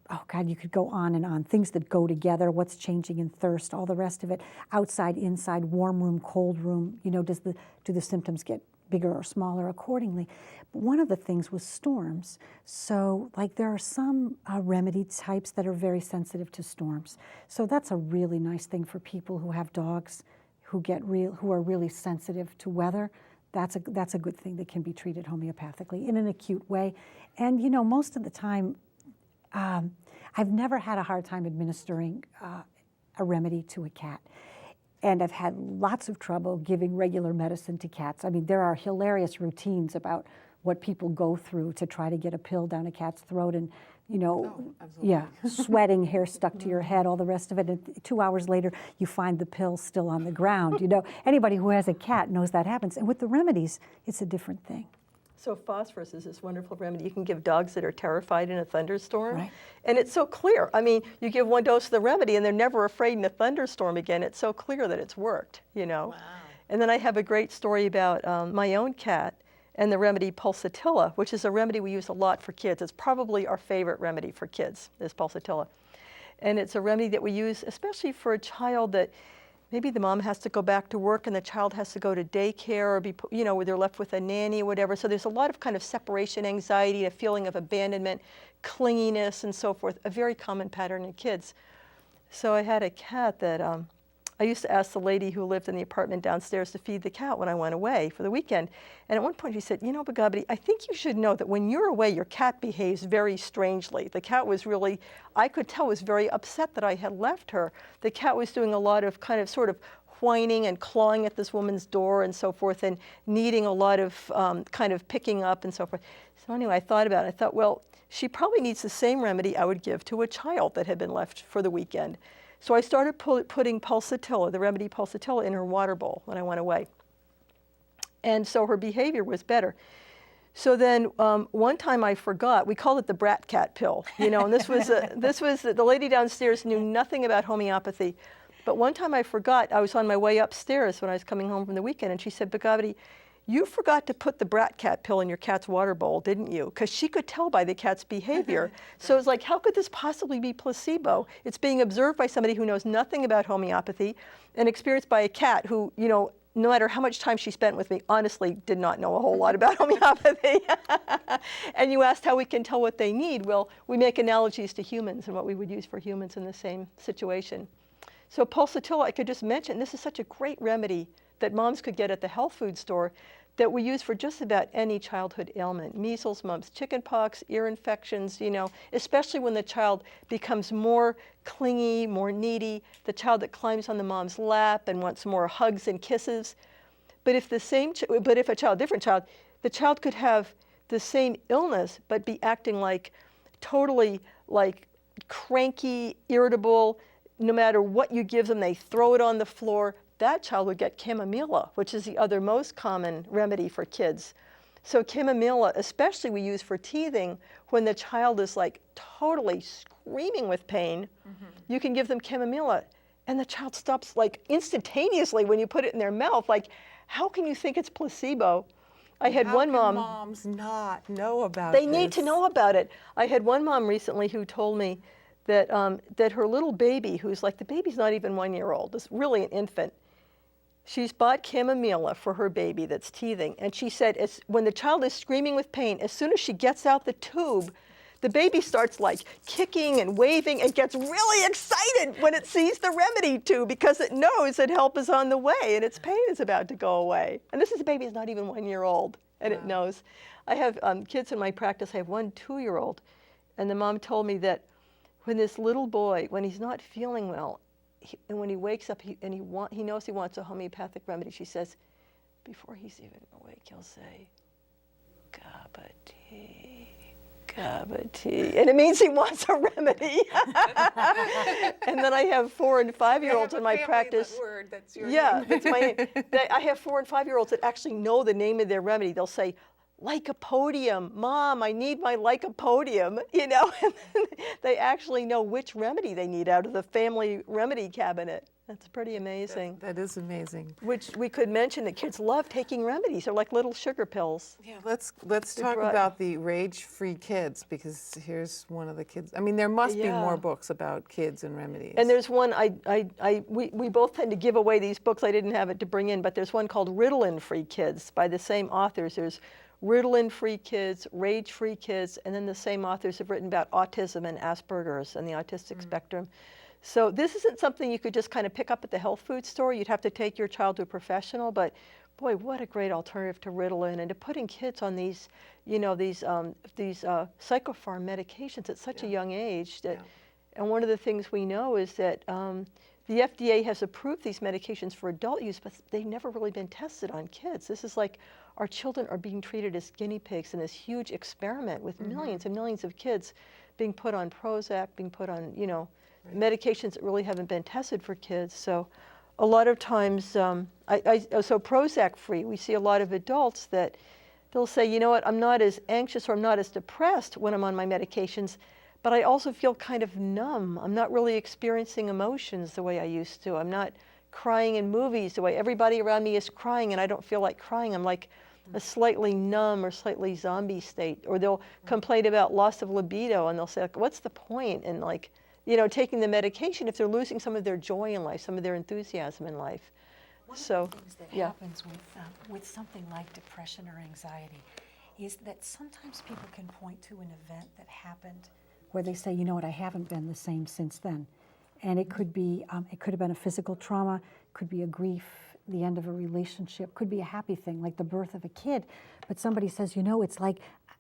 oh God, you could go on and on. Things that go together, what's changing in thirst, all the rest of it. Outside, inside, warm room, cold room. You know, do the symptoms get bigger or smaller accordingly? But one of the things was storms. So like there are some remedy types that are very sensitive to storms. So that's a really nice thing for people who have dogs who are really sensitive to weather. That's a good thing that can be treated homeopathically in an acute way. And you know, most of the time, I've never had a hard time administering a remedy to a cat. And I've had lots of trouble giving regular medicine to cats. I mean, there are hilarious routines about what people go through to try to get a pill down a cat's throat and, you know, yeah, sweating, hair stuck to your head, all the rest of it. And 2 hours later, you find the pill still on the ground. You know, anybody who has a cat knows that happens. And with the remedies, it's a different thing. So phosphorus is this wonderful remedy you can give dogs that are terrified in a thunderstorm. Right. And it's so clear. I mean, you give one dose of the remedy and they're never afraid in a thunderstorm again. It's so clear that it's worked, you know. Wow. And then I have a great story about my own cat and the remedy pulsatilla, which is a remedy we use a lot for kids. It's probably our favorite remedy for kids, is pulsatilla. And it's a remedy that we use especially for a child that maybe the mom has to go back to work and the child has to go to daycare or be, you know, where they're left with a nanny or whatever. So there's a lot of kind of separation anxiety, a feeling of abandonment, clinginess, and so forth, a very common pattern in kids. So I had a cat that I used to ask the lady who lived in the apartment downstairs to feed the cat when I went away for the weekend. And at one point she said, you know, Bagabity, I think you should know that when you're away, your cat behaves very strangely. The cat was really, I could tell, was very upset that I had left her. The cat was doing a lot of kind of sort of whining and clawing at this woman's door and so forth and needing a lot of kind of picking up and so forth. So anyway, I thought about it. I thought, well, she probably needs the same remedy I would give to a child that had been left for the weekend. So I started putting pulsatilla, the remedy pulsatilla, in her water bowl when I went away. And so her behavior was better. So then one time I forgot, we called it the brat cat pill, you know, and this was the lady downstairs knew nothing about homeopathy. But one time I forgot, I was on my way upstairs when I was coming home from the weekend, and she said, Bagavity, you forgot to put the brat cat pill in your cat's water bowl, didn't you? Because she could tell by the cat's behavior. So it's like, how could this possibly be placebo? It's being observed by somebody who knows nothing about homeopathy and experienced by a cat who, you know, no matter how much time she spent with me, honestly did not know a whole lot about homeopathy. And you asked how we can tell what they need. Well, we make analogies to humans and what we would use for humans in the same situation. So pulsatilla, I could just mention, this is such a great remedy that moms could get at the health food store that we use for just about any childhood ailment, measles, mumps, chickenpox, ear infections, you know, especially when the child becomes more clingy, more needy, the child that climbs on the mom's lap and wants more hugs and kisses. But if different child, the child could have the same illness but be acting like totally like cranky, irritable, no matter what you give them, they throw it on the floor. That child would get chamomilla, which is the other most common remedy for kids. So chamomilla, especially we use for teething, when the child is like totally screaming with pain, you can give them chamomilla and the child stops like instantaneously when you put it in their mouth. Like, how can you think it's placebo? I had one mom. How can moms not know about They this? need to know about it. I had one mom recently who told me that, that her little baby, who's like, the baby's not even 1 year old, is really an infant. She's bought chamomilla for her baby that's teething. And she said, when the child is screaming with pain, as soon as she gets out the tube, the baby starts like kicking and waving and gets really excited when it sees the remedy tube because it knows that help is on the way and its pain is about to go away. And this is a baby who's not even 1 year old and it knows. I have kids in my practice. I have one 2-year-old. And the mom told me that when this little boy, when he's not feeling well, and when he wakes up he knows he wants a homeopathic remedy, she says, before he's even awake, he'll say, "Gaba tea, gaba tea," and it means he wants a remedy. And then I have 4- and 5-year-olds in my practice. That's your Yeah, name. that's my name. I have 4- and 5-year-olds that actually know the name of their remedy. They'll say, lycopodium, Mom, I need my lycopodium, you know, and then they actually know which remedy they need out of the family remedy cabinet. That's pretty amazing. That is amazing. Which we could mention that kids love taking remedies. They're like little sugar pills. Yeah, let's talk brought- about the rage-free kids, because here's one of the kids. I mean, there must be more Yeah. books about kids and remedies. And there's one, we both tend to give away these books. I didn't have it to bring in, but there's one called Ritalin-Free Kids by the same authors. There's Ritalin-Free Kids, Rage-Free Kids, and then the same authors have written about autism and Asperger's and the autistic spectrum. So this isn't something you could just kind of pick up at the health food store. You'd have to take your child to a professional, but boy, what a great alternative to Ritalin and to putting kids on these, you know, these psychopharm medications at such a young age. That, and one of the things we know is that the FDA has approved these medications for adult use, but they've never really been tested on kids. This is like our children are being treated as guinea pigs in this huge experiment with millions and millions of kids being put on Prozac, being put on, you know, medications that really haven't been tested for kids. So a lot of times, so Prozac free, we see a lot of adults that they'll say, you know what, I'm not as anxious or I'm not as depressed when I'm on my medications, but I also feel kind of numb. I'm not really experiencing emotions the way I used to. I'm not crying in movies the way everybody around me is crying and I don't feel like crying. I'm like a slightly numb or slightly zombie state. Or they'll complain about loss of libido and they'll say, like, what's the point in, like, you know, taking the medication if they're losing some of their joy in life, some of their enthusiasm in life. One So, of the things that happens with something like depression or anxiety is that sometimes people can point to an event that happened where they say, you know what, I haven't been the same since then. And it could be, it could have been a physical trauma, could be a grief, the end of a relationship, could be a happy thing like the birth of a kid. But somebody says, you know, it's like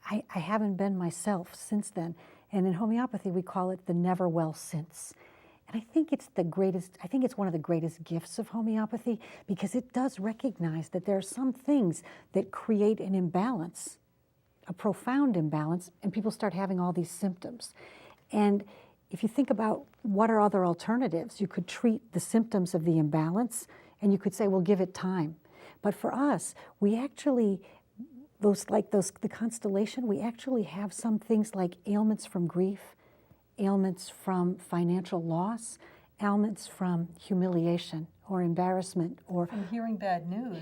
I haven't been myself since then. And in homeopathy, we call it the never well since. And I think it's one of the greatest gifts of homeopathy because it does recognize that there are some things that create an imbalance, a profound imbalance, and people start having all these symptoms. And if you think about what are other alternatives, you could treat the symptoms of the imbalance and you could say, well, give it time. But for us, we actually, the constellation, we actually have some things like ailments from grief, ailments from financial loss, ailments from humiliation or embarrassment or from hearing bad news.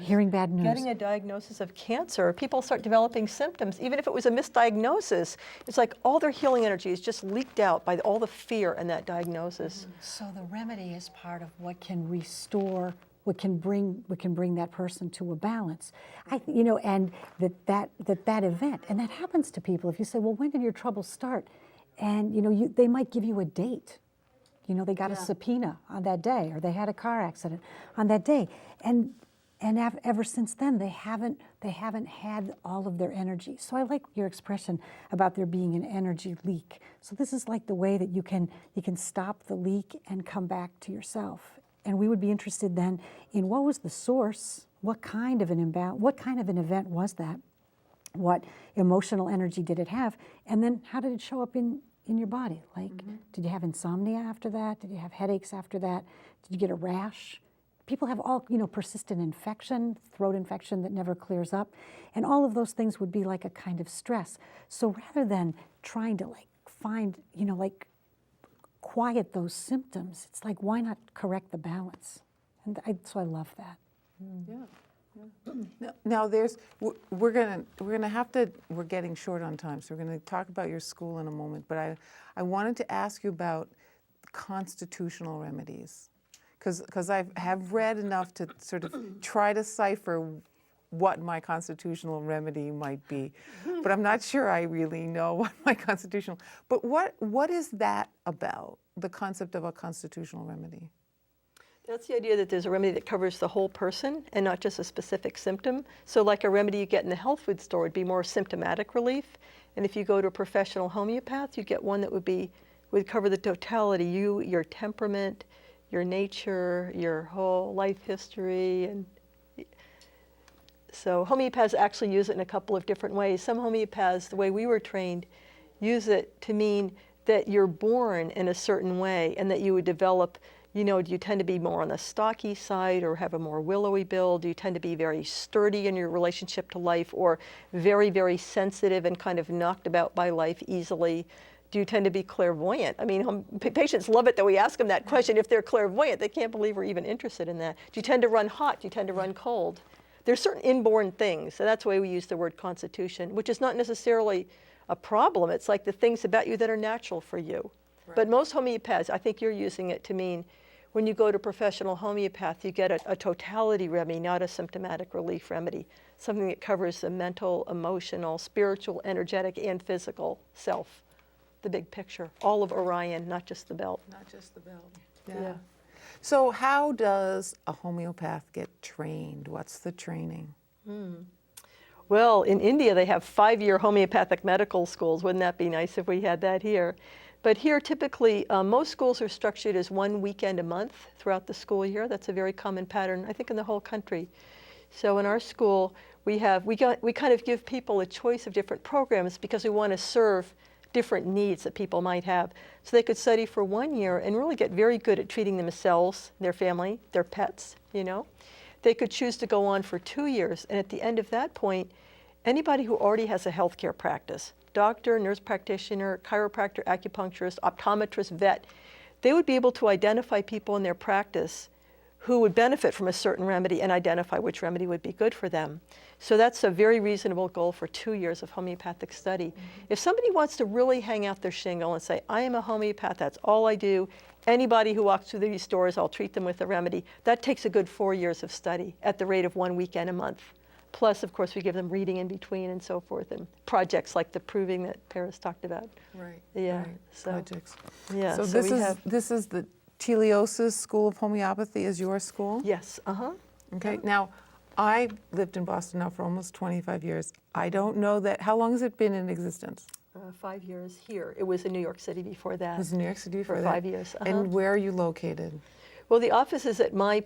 Getting a diagnosis of cancer, people start developing symptoms. Even if it was a misdiagnosis, it's like all their healing energy is just leaked out by all the fear in that diagnosis. So the remedy is part of what can restore, what can bring that person to a balance. And that event, and that happens to people. If you say, well, when did your troubles start? And they might give you a date. They got a subpoena on that day, or they had a car accident on that day, and ever since then they haven't had all of their energy. So I like your expression about there being an energy leak. So this is like the way that you can stop the leak and come back to yourself. And we would be interested then in what was the source, what kind of an event was that, what emotional energy did it have, and then how did it show up in your body? Like, did you have insomnia after that? Did you have headaches after that? Did you get a rash? People have all, persistent infection, throat infection that never clears up. And all of those things would be like a kind of stress. So rather than trying to find, quiet those symptoms, it's like, why not correct the balance? And so I love that. Yeah. Now we're getting short on time, so we're going to talk about your school in a moment, but I wanted to ask you about constitutional remedies, because I have read enough to sort of try to cipher what my constitutional remedy might be, but I'm not sure I really know what my constitutional, but what is that about, the concept of a constitutional remedy? That's the idea that there's a remedy that covers the whole person and not just a specific symptom. So like a remedy you get in the health food store would be more symptomatic relief. And if you go to a professional homeopath, you get one that would cover the totality, your temperament, your nature, your whole life history. And so homeopaths actually use it in a couple of different ways. Some homeopaths, the way we were trained, use it to mean that you're born in a certain way and that you would develop You know, do you tend to be more on the stocky side or have a more willowy build? Do you tend to be very sturdy in your relationship to life, or very, very sensitive and kind of knocked about by life easily? Do you tend to be clairvoyant? I mean, patients love it that we ask them that question. If they're clairvoyant, they can't believe we're even interested in that. Do you tend to run hot? Do you tend to run cold? There's certain inborn things, so that's why we use the word constitution, which is not necessarily a problem. It's like the things about you that are natural for you. Right. But most homeopaths, I think you're using it to mean when you go to professional homeopath, you get a totality remedy, not a symptomatic relief remedy, something that covers the mental, emotional, spiritual, energetic, and physical self, the big picture, all of Orion, not just the belt. Not just the belt. Yeah. So how does a homeopath get trained? What's the training? Well, in India, they have 5-year homeopathic medical schools. Wouldn't that be nice if we had that here? But here, typically, most schools are structured as 1 weekend a month throughout the school year. That's a very common pattern, I think, in the whole country. So in our school, we kind of give people a choice of different programs because we want to serve different needs that people might have. So they could study for 1 year and really get very good at treating themselves, their family, their pets, you know. They could choose to go on for 2 years, and at the end of that point, anybody who already has a healthcare practice, doctor, nurse practitioner, chiropractor, acupuncturist, optometrist, vet, they would be able to identify people in their practice who would benefit from a certain remedy and identify which remedy would be good for them. So that's a very reasonable goal for 2 years of homeopathic study. If somebody wants to really hang out their shingle and say, I am a homeopath, that's all I do, anybody who walks through these doors, I'll treat them with a remedy, that takes a good 4 years of study at the rate of 1 weekend a month. Plus, of course, we give them reading in between and so forth, and projects like the proving that Paris talked about. Right. Yeah. Right. So, Projects. yeah. So this is the Teleosis School of Homeopathy is your school? Yes. Okay. Now, I lived in Boston now for almost 25 years. I don't know that. How long has it been in existence? 5 years here. It was in New York City before that. It was in New York City before for that. 5 years. And where are you located? Well, the office is at my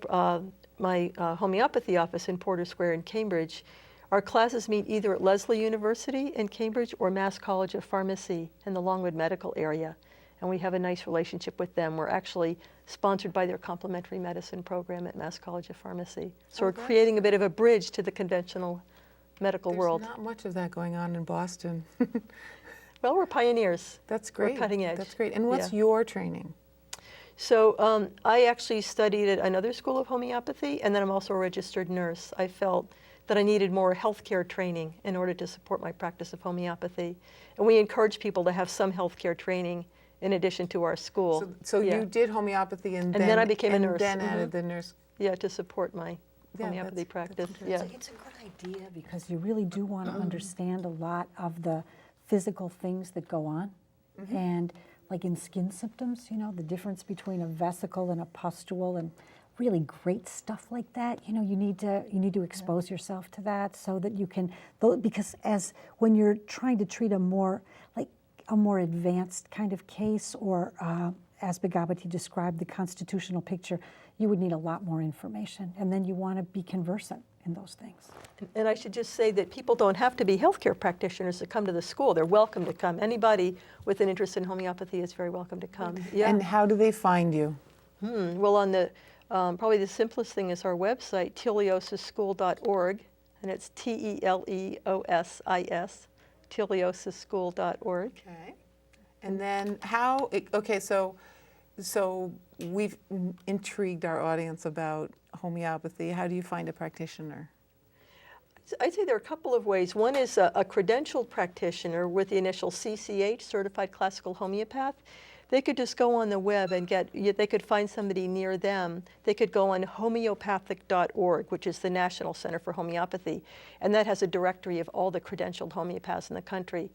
homeopathy office in Porter Square in Cambridge. Our classes meet either at Lesley University in Cambridge or Mass College of Pharmacy in the Longwood Medical area. And we have a nice relationship with them. We're actually sponsored by their complementary medicine program at Mass College of Pharmacy. So we're creating a bit of a bridge to the conventional medical world. There's not much of that going on in Boston. Well, we're pioneers. That's great. We're cutting edge. That's great. And what's your training? So I actually studied at another school of homeopathy, and then I'm also a registered nurse. I felt that I needed more healthcare training in order to support my practice of homeopathy. And we encourage people to have some healthcare training in addition to our school. So you did homeopathy and then I became a nurse. And then added the nurse. Yeah, to support my homeopathy practice. So it's a good idea because you really do want to understand a lot of the physical things that go on. And like in skin symptoms, you know, the difference between a vesicle and a pustule and really great stuff like that, you know, you need to expose yourself to that so that you can, because when you're trying to treat a more advanced kind of case, or as Bhagavati described, the constitutional picture, you would need a lot more information, and then you want to be conversant in those things. And I should just say that people don't have to be healthcare practitioners to come to the school. They're welcome to come. Anybody with an interest in homeopathy is very welcome to come. Yeah. And how do they find you? Well, on the probably the simplest thing is our website, teleosisschool.org, and it's TELEOSIS, teleosisschool.org. Okay. And then so we've intrigued our audience about homeopathy. How do you find a practitioner? I'd say there are a couple of ways. One is a credentialed practitioner with the initial CCH, Certified Classical Homeopath. They could just go on the web and they could find somebody near them. They could go on homeopathic.org, which is the National Center for Homeopathy, and that has a directory of all the credentialed homeopaths in the country.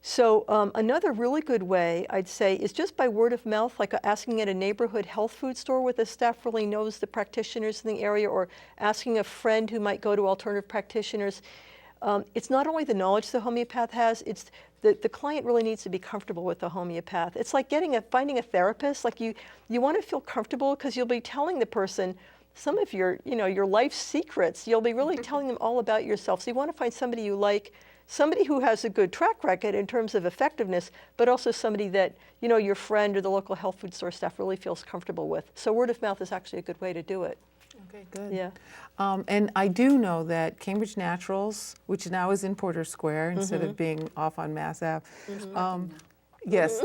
So another really good way, I'd say, is just by word of mouth, like asking at a neighborhood health food store where the staff really knows the practitioners in the area, or asking a friend who might go to alternative practitioners. It's not only the knowledge the homeopath has, it's the client really needs to be comfortable with the homeopath. It's like finding a therapist. Like you want to feel comfortable because you'll be telling the person some of your life secrets. You'll be really telling them all about yourself. So you want to find somebody you like, somebody who has a good track record in terms of effectiveness, but also somebody that, you know, your friend or the local health food store staff really feels comfortable with. So word of mouth is actually a good way to do it. Okay, good. Yeah. And I do know that Cambridge Naturals, which now is in Porter Square instead of being off on Mass Ave, yes,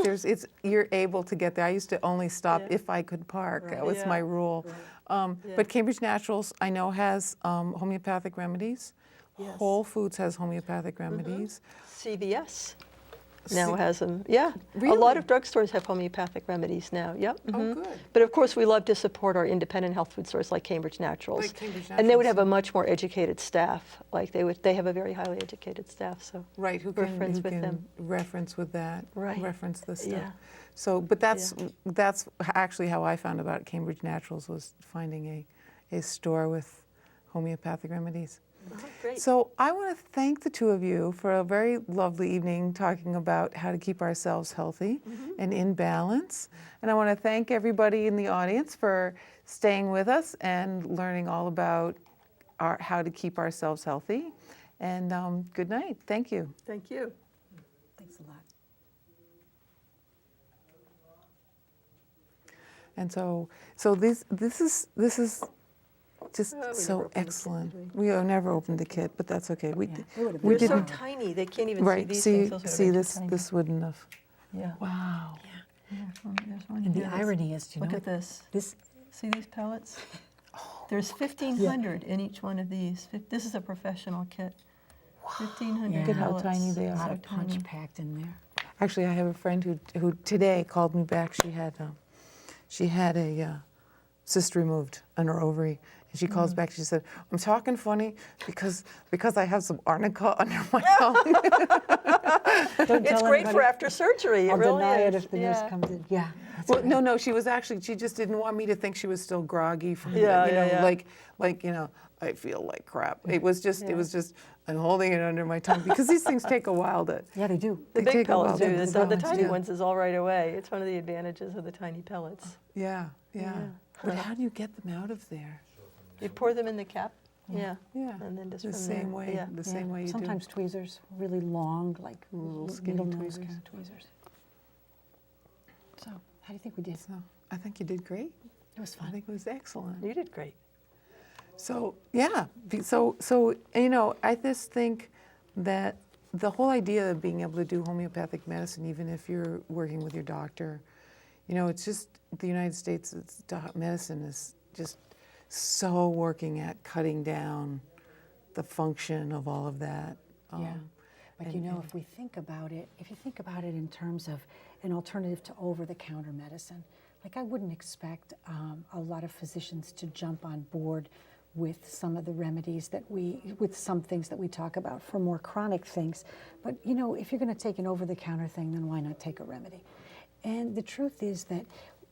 you're able to get there. I used to only stop if I could park. That was my rule. But Cambridge Naturals, I know, has homeopathic remedies. Yes. Whole Foods has homeopathic remedies. CVS now has them. Yeah, a Really? lot of drugstores have homeopathic remedies now. Yep. Oh, good. But of course, we love to support our independent health food stores like Cambridge Naturals. Like Cambridge And they would Naturals. have a much more educated staff. Like they have a very highly educated staff. So Right, who we're can, friends who with can them. reference with that, Right. reference the stuff. Yeah. So, but that's actually how I found about Cambridge Naturals, was finding a store with homeopathic remedies. Great. So I want to thank the two of you for a very lovely evening talking about how to keep ourselves healthy and in balance. And I want to thank everybody in the audience for staying with us and learning all about how to keep ourselves healthy. And good night. Thank you. Thank you. Thanks a lot. And so this is just Oh, we never so opened the kit, excellent. did We have never opened the kit, but that's okay. We They're we so didn't. tiny, they can't even Right. see these See, things. Those are see too this tiny. this wouldn't have. Yeah. Wow. There's one And the here that's- irony is, do you Look know at this. this? See these pellets? There's 1,500 in each one of these. This is a professional kit. 1,500 Look at how pellets. tiny they A are. lot So of punch tiny. packed in there. Actually, I have a friend who today called me back. She had a cyst removed on her ovary, and she calls back. She said, "I'm talking funny because I have some arnica under my tongue." It's great for after surgery. I'll it really deny it is. if the nurse Yeah. comes in. Yeah. That's Well, right. no, she just didn't want me to think she was still groggy from Yeah, you know, yeah, yeah. like I feel like crap. It was just I'm holding it under my tongue because these things take a while to. Yeah, they do. The They big take a while pellets to do. The develop, tiny yeah. ones is all right away. It's one of the advantages of the tiny pellets. Yeah. Yeah. But how do you get them out of there? You pour them in the cap. Yeah. Yeah. And then just The from same there. way. Yeah. The same way you Sometimes tweezers, really long, like Little skinny needle nose tweezers. kind of tweezers. So, how do you think we did? do. So I think you did great. It was I fun. think it was excellent. You did great. So yeah, so I just think that the whole idea of being able to do homeopathic medicine, even if you're working with your doctor, it's just the United States medicine is just so working at cutting down the function of all of that. Yeah. But and- you know, and- if you think about it in terms of an alternative to over-the-counter medicine, like I wouldn't expect a lot of physicians to jump on board with some of the remedies with some things that we talk about for more chronic things. But if you're going to take an over-the-counter thing, then why not take a remedy? And the truth is that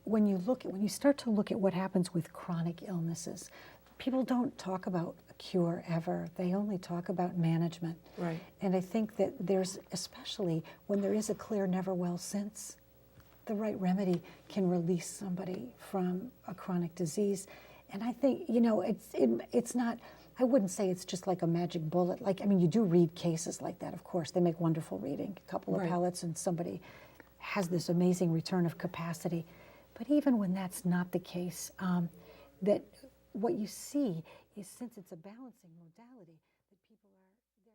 when you start to look at what happens with chronic illnesses, people don't talk about a cure ever. They only talk about management. Right. And I think that there's, especially when there is a clear never well since, the right remedy can release somebody from a chronic disease. And I think, it's not, I wouldn't say it's just like a magic bullet. You do read cases like that, of course. They make wonderful reading. A couple of Right. pellets and somebody has this amazing return of capacity. But even when that's not the case, that what you see is, since it's a balancing modality, that people are, they're